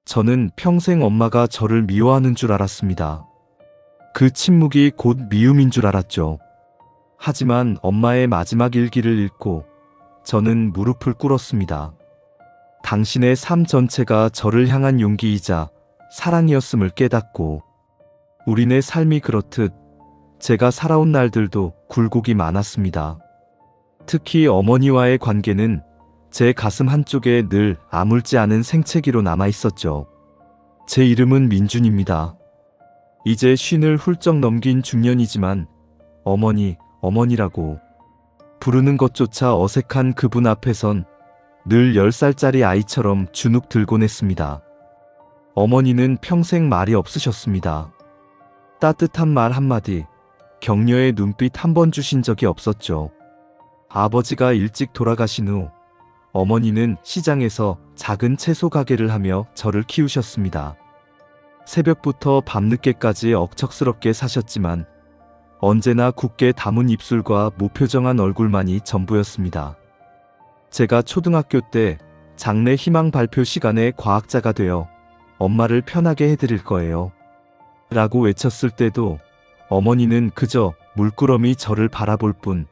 저는 평생 엄마가 저를 미워하는 줄 알았습니다. 그 침묵이 곧 미움인 줄 알았죠. 하지만 엄마의 마지막 일기를 읽고 저는 무릎을 꿇었습니다. 당신의 삶 전체가 저를 향한 용기이자 사랑이었음을 깨닫고 우리네 삶이 그렇듯 제가 살아온 날들도 굴곡이 많았습니다. 특히 어머니와의 관계는 제 가슴 한쪽에 늘 아물지 않은 생채기로 남아 있었죠. 제 이름은 민준입니다. 이제 50을 훌쩍 넘긴 중년이지만 어머니라고 부르는 것조차 어색한 그분 앞에선 늘 10살짜리 아이처럼 주눅 들곤 했습니다. 어머니는 평생 말이 없으셨습니다. 따뜻한 말 한마디, 격려의 눈빛 한 번 주신 적이 없었죠. 아버지가 일찍 돌아가신 후 어머니는 시장에서 작은 채소 가게를 하며 저를 키우셨습니다. 새벽부터 밤늦게까지 억척스럽게 사셨지만 언제나 굳게 담은 입술과 무표정한 얼굴만이 전부였습니다. 제가 초등학교 때 장래 희망 발표 시간에 과학자가 되어 엄마를 편하게 해드릴 거예요 라고 외쳤을 때도 어머니는 그저 물끄러미 저를 바라볼 뿐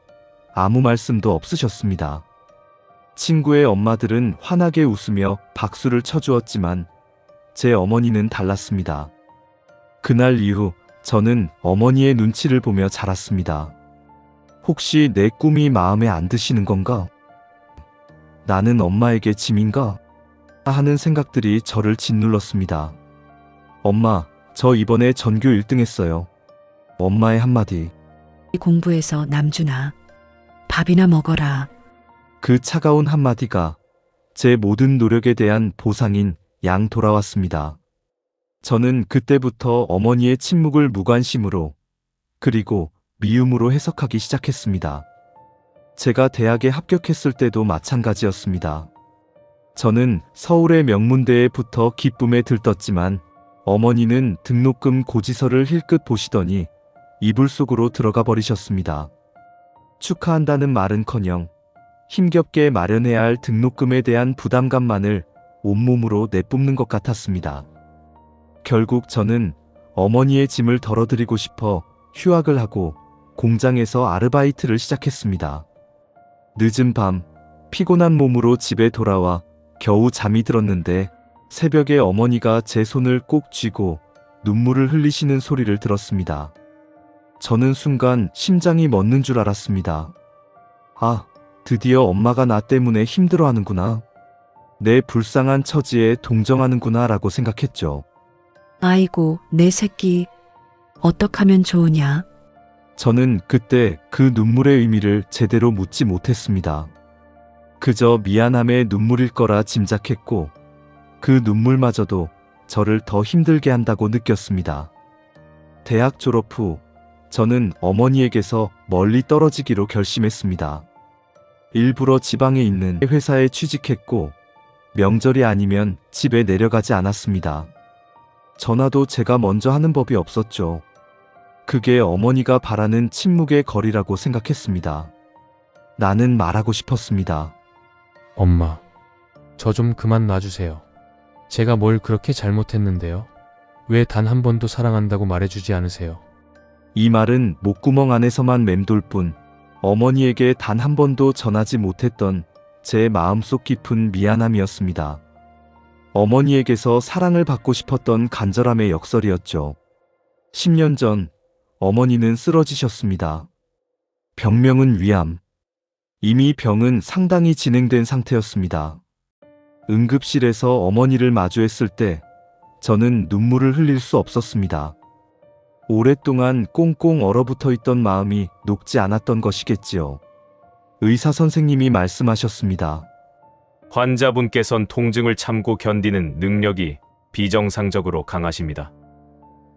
아무 말씀도 없으셨습니다. 친구의 엄마들은 환하게 웃으며 박수를 쳐주었지만 제 어머니는 달랐습니다. 그날 이후 저는 어머니의 눈치를 보며 자랐습니다. 혹시 내 꿈이 마음에 안 드시는 건가? 나는 엄마에게 짐인가? 하는 생각들이 저를 짓눌렀습니다. 엄마, 저 이번에 전교 1등 했어요. 엄마의 한마디. 공부해서 남준아, 밥이나 먹어라. 그 차가운 한마디가 제 모든 노력에 대한 보상인 양 돌아왔습니다. 저는 그때부터 어머니의 침묵을 무관심으로 그리고 미움으로 해석하기 시작했습니다. 제가 대학에 합격했을 때도 마찬가지였습니다. 저는 서울의 명문대에 붙어 기쁨에 들떴지만 어머니는 등록금 고지서를 힐끗 보시더니 이불 속으로 들어가 버리셨습니다. 축하한다는 말은커녕 힘겹게 마련해야 할 등록금에 대한 부담감만을 온몸으로 내뿜는 것 같았습니다. 결국 저는 어머니의 짐을 덜어드리고 싶어 휴학을 하고 공장에서 아르바이트를 시작했습니다. 늦은 밤 피곤한 몸으로 집에 돌아와 겨우 잠이 들었는데 새벽에 어머니가 제 손을 꼭 쥐고 눈물을 흘리시는 소리를 들었습니다. 저는 순간 심장이 멎는 줄 알았습니다. 아, 드디어 엄마가 나 때문에 힘들어하는구나. 내 불쌍한 처지에 동정하는구나 라고 생각했죠. 아이고, 내 새끼, 어떡하면 좋으냐? 저는 그때 그 눈물의 의미를 제대로 묻지 못했습니다. 그저 미안함의 눈물일 거라 짐작했고 그 눈물마저도 저를 더 힘들게 한다고 느꼈습니다. 대학 졸업 후 저는 어머니에게서 멀리 떨어지기로 결심했습니다. 일부러 지방에 있는 회사에 취직했고 명절이 아니면 집에 내려가지 않았습니다. 전화도 제가 먼저 하는 법이 없었죠. 그게 어머니가 바라는 침묵의 거리라고 생각했습니다. 나는 말하고 싶었습니다. 엄마, 저 좀 그만 놔주세요. 제가 뭘 그렇게 잘못했는데요? 왜 단 한 번도 사랑한다고 말해주지 않으세요? 이 말은 목구멍 안에서만 맴돌 뿐 어머니에게 단 한 번도 전하지 못했던 제 마음속 깊은 미안함이었습니다. 어머니에게서 사랑을 받고 싶었던 간절함의 역설이었죠. 10년 전 어머니는 쓰러지셨습니다. 병명은 위암. 이미 병은 상당히 진행된 상태였습니다. 응급실에서 어머니를 마주했을 때 저는 눈물을 흘릴 수 없었습니다. 오랫동안 꽁꽁 얼어붙어 있던 마음이 녹지 않았던 것이겠지요. 의사 선생님이 말씀하셨습니다. 환자분께선 통증을 참고 견디는 능력이 비정상적으로 강하십니다.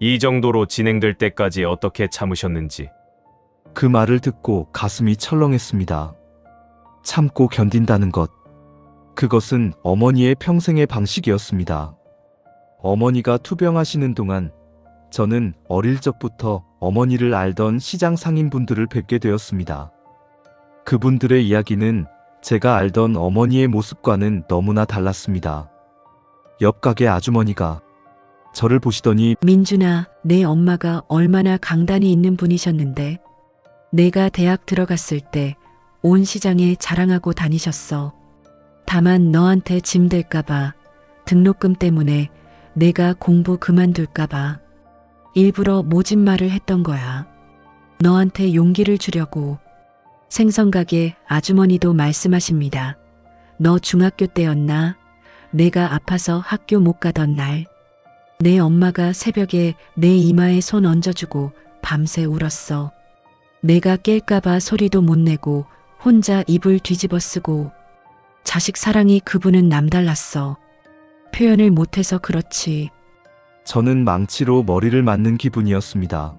이 정도로 진행될 때까지 어떻게 참으셨는지. 그 말을 듣고 가슴이 철렁했습니다. 참고 견딘다는 것. 그것은 어머니의 평생의 방식이었습니다. 어머니가 투병하시는 동안 저는 어릴 적부터 어머니를 알던 시장 상인분들을 뵙게 되었습니다. 그분들의 이야기는 제가 알던 어머니의 모습과는 너무나 달랐습니다. 옆 가게 아주머니가 저를 보시더니 민준아, 내 엄마가 얼마나 강단이 있는 분이셨는데 내가 대학 들어갔을 때 온 시장에 자랑하고 다니셨어. 다만 너한테 짐 될까봐 등록금 때문에 내가 공부 그만둘까봐 일부러 모진말을 했던 거야. 너한테 용기를 주려고. 생선가게 아주머니도 말씀하십니다. 너 중학교 때였나? 내가 아파서 학교 못 가던 날. 내 엄마가 새벽에 내 이마에 손 얹어주고 밤새 울었어. 내가 깰까봐 소리도 못 내고 혼자 이불 뒤집어 쓰고. 자식 사랑이 그분은 남달랐어. 표현을 못해서 그렇지. 저는 망치로 머리를 맞는 기분이었습니다.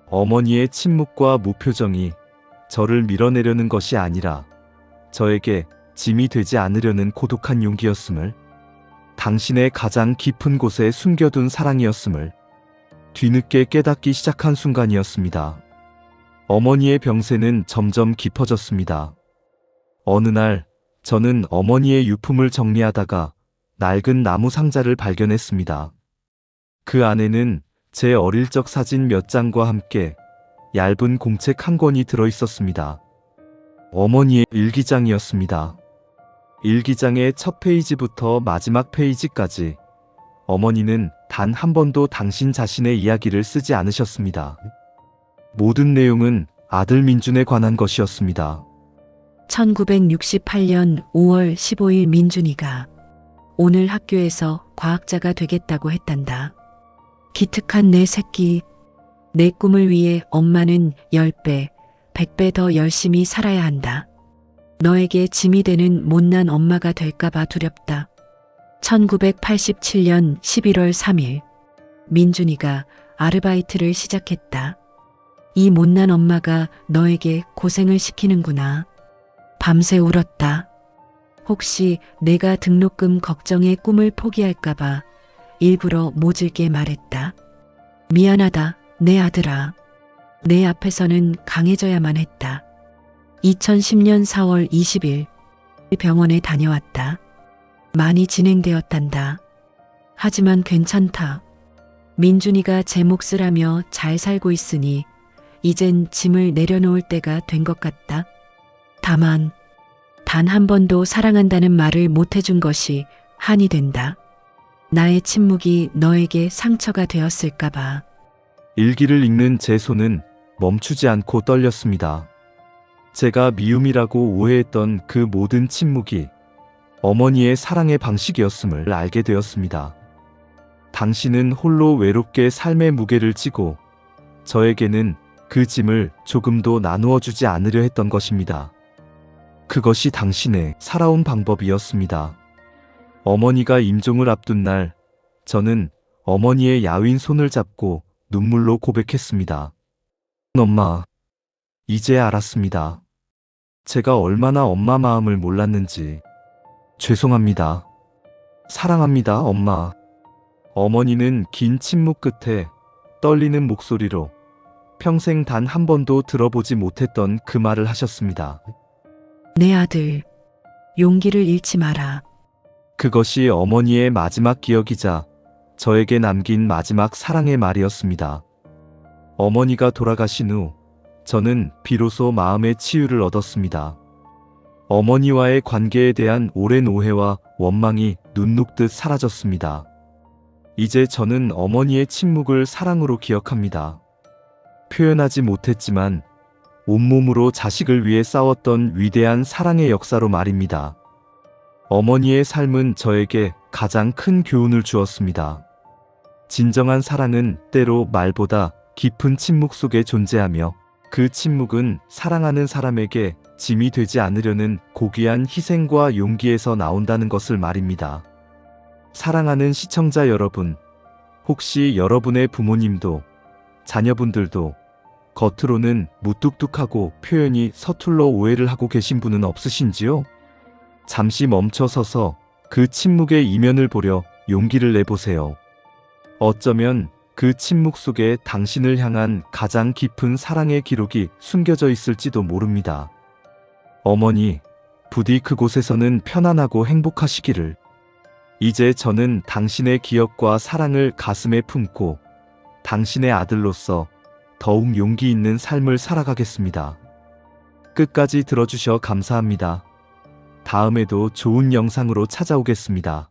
어머니의 침묵과 무표정이 저를 밀어내려는 것이 아니라 저에게 짐이 되지 않으려는 고독한 용기였음을, 당신의 가장 깊은 곳에 숨겨둔 사랑이었음을 뒤늦게 깨닫기 시작한 순간이었습니다. 어머니의 병세는 점점 깊어졌습니다. 어느 날 저는 어머니의 유품을 정리하다가 낡은 나무 상자를 발견했습니다. 그 안에는 제 어릴 적 사진 몇 장과 함께 얇은 공책 한 권이 들어 있었습니다. 어머니의 일기장이었습니다. 일기장의 첫 페이지부터 마지막 페이지까지 어머니는 단 한 번도 당신 자신의 이야기를 쓰지 않으셨습니다. 모든 내용은 아들 민준에 관한 것이었습니다. 1968년 5월 15일 민준이가 오늘 학교에서 과학자가 되겠다고 했단다. 기특한 내 새끼. 내 꿈을 위해 엄마는 10배, 100배 더 열심히 살아야 한다. 너에게 짐이 되는 못난 엄마가 될까봐 두렵다. 1987년 11월 3일 민준이가 아르바이트를 시작했다. 이 못난 엄마가 너에게 고생을 시키는구나. 밤새 울었다. 혹시 내가 등록금 걱정에 꿈을 포기할까봐 일부러 모질게 말했다. 미안하다, 내 아들아. 내 앞에서는 강해져야만 했다. 2010년 4월 20일 병원에 다녀왔다. 많이 진행되었단다. 하지만 괜찮다. 민준이가 제 몫을 하며 잘 살고 있으니 이젠 짐을 내려놓을 때가 된 것 같다. 다만 단 한 번도 사랑한다는 말을 못 해준 것이 한이 된다. 나의 침묵이 너에게 상처가 되었을까봐. 일기를 읽는 제 손은 멈추지 않고 떨렸습니다. 제가 미움이라고 오해했던 그 모든 침묵이 어머니의 사랑의 방식이었음을 알게 되었습니다. 당신은 홀로 외롭게 삶의 무게를 지고 저에게는 그 짐을 조금도 나누어 주지 않으려 했던 것입니다. 그것이 당신의 살아온 방법이었습니다. 어머니가 임종을 앞둔 날, 저는 어머니의 야윈 손을 잡고 눈물로 고백했습니다. 엄마, 이제 알았습니다. 제가 얼마나 엄마 마음을 몰랐는지. 죄송합니다. 사랑합니다, 엄마. 어머니는 긴 침묵 끝에 떨리는 목소리로 평생 단 한 번도 들어보지 못했던 그 말을 하셨습니다. 내 아들, 용기를 잃지 마라. 그것이 어머니의 마지막 기억이자 저에게 남긴 마지막 사랑의 말이었습니다. 어머니가 돌아가신 후 저는 비로소 마음의 치유를 얻었습니다. 어머니와의 관계에 대한 오랜 오해와 원망이 눈 녹듯 사라졌습니다. 이제 저는 어머니의 침묵을 사랑으로 기억합니다. 표현하지 못했지만 온몸으로 자식을 위해 싸웠던 위대한 사랑의 역사로 말입니다. 어머니의 삶은 저에게 가장 큰 교훈을 주었습니다. 진정한 사랑은 때로 말보다 깊은 침묵 속에 존재하며 그 침묵은 사랑하는 사람에게 짐이 되지 않으려는 고귀한 희생과 용기에서 나온다는 것을 말입니다. 사랑하는 시청자 여러분, 혹시 여러분의 부모님도 자녀분들도 겉으로는 무뚝뚝하고 표현이 서툴러 오해를 하고 계신 분은 없으신지요? 잠시 멈춰서서 그 침묵의 이면을 보려 용기를 내보세요. 어쩌면 그 침묵 속에 당신을 향한 가장 깊은 사랑의 기록이 숨겨져 있을지도 모릅니다. 어머니, 부디 그곳에서는 편안하고 행복하시기를. 이제 저는 당신의 기억과 사랑을 가슴에 품고 당신의 아들로서 더욱 용기 있는 삶을 살아가겠습니다. 끝까지 들어주셔 감사합니다. 다음에도 좋은 영상으로 찾아오겠습니다.